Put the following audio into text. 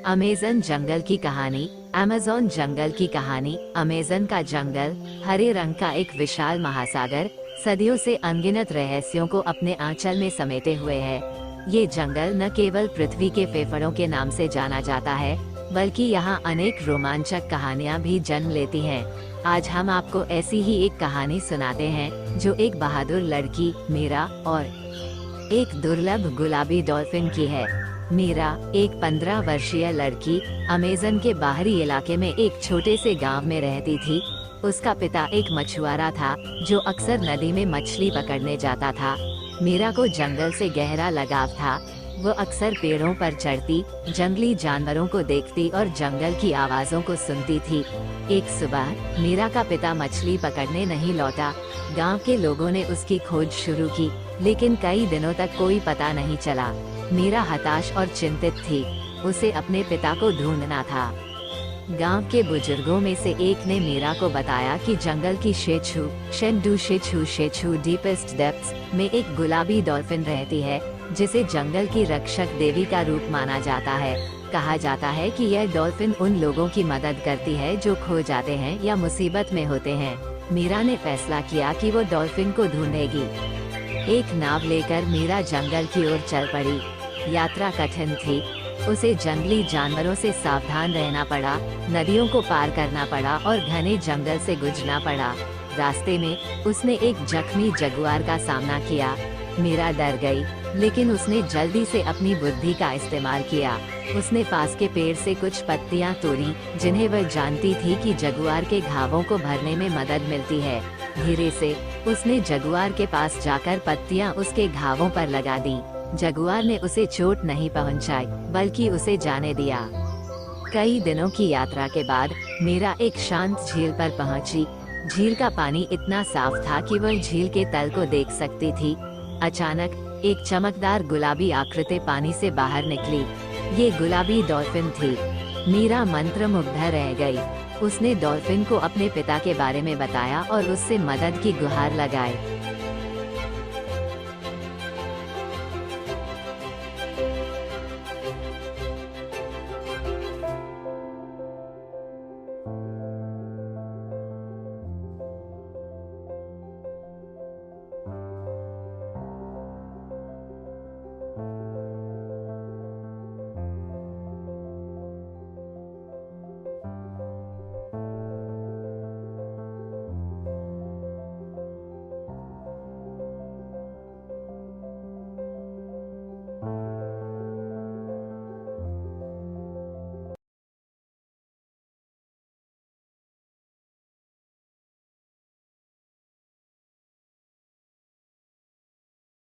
Amazon जंगल की कहानी। Amazon जंगल की कहानी। अमेज़न का जंगल, हरे रंग का एक विशाल महासागर, सदियों से अनगिनत रहस्यों को अपने आंचल में समेटे हुए है। ये जंगल न केवल पृथ्वी के फेफड़ों के नाम से जाना जाता है, बल्कि यहाँ अनेक रोमांचक कहानियाँ भी जन्म लेती हैं। आज हम आपको ऐसी ही एक कहानी सुनाते हैं जो एक बहादुर लड़की, मीरा, और एक दुर्लभ गुलाबी डॉल्फिन की है। मीरा, एक 15 वर्षीय लड़की, अमेज़न के बाहरी इलाके में एक छोटे से गांव में रहती थी। उसका पिता एक मछुआरा था जो अक्सर नदी में मछली पकड़ने जाता था। मीरा को जंगल से गहरा लगाव था। वो अक्सर पेड़ों पर चढ़ती, जंगली जानवरों को देखती और जंगल की आवाज़ों को सुनती थी। एक सुबह मीरा का पिता मछली पकड़ने नहीं लौटा। गांव के लोगों ने उसकी खोज शुरू की, लेकिन कई दिनों तक कोई पता नहीं चला। मीरा हताश और चिंतित थी। उसे अपने पिता को ढूंढना था। गांव के बुजुर्गों में से एक ने मीरा को बताया कि जंगल की शेछू डीपेस्ट डेप्थ्स में एक गुलाबी डॉल्फिन रहती है, जिसे जंगल की रक्षक देवी का रूप माना जाता है। कहा जाता है कि यह डॉल्फिन उन लोगों की मदद करती है जो खो जाते हैं या मुसीबत में होते हैं। मीरा ने फैसला किया कि वो डॉल्फिन को ढूंढेगी। एक नाव लेकर मीरा जंगल की ओर चल पड़ी। यात्रा कठिन थी। उसे जंगली जानवरों से सावधान रहना पड़ा, नदियों को पार करना पड़ा और घने जंगल से गुजरना पड़ा। रास्ते में उसने एक जख्मी जगुआर का सामना किया। मीरा डर गई, लेकिन उसने जल्दी से अपनी बुद्धि का इस्तेमाल किया। उसने पास के पेड़ से कुछ पत्तियां तोड़ी, जिन्हें वह जानती थी कि जगुआर के घावों को भरने में मदद मिलती है। धीरे से उसने जगुआर के पास जाकर पत्तियां उसके घावों पर लगा दी। जगुआर ने उसे चोट नहीं पहुंचाई, बल्कि उसे जाने दिया। कई दिनों की यात्रा के बाद मीरा एक शांत झील पर पहुंची। झील का पानी इतना साफ था कि वह झील के तल को देख सकती थी। अचानक एक चमकदार गुलाबी आकृति पानी से बाहर निकली। ये गुलाबी डॉल्फिन थी। मीरा मंत्रमुग्ध रह गई। उसने डॉल्फिन को अपने पिता के बारे में बताया और उससे मदद की गुहार लगाई।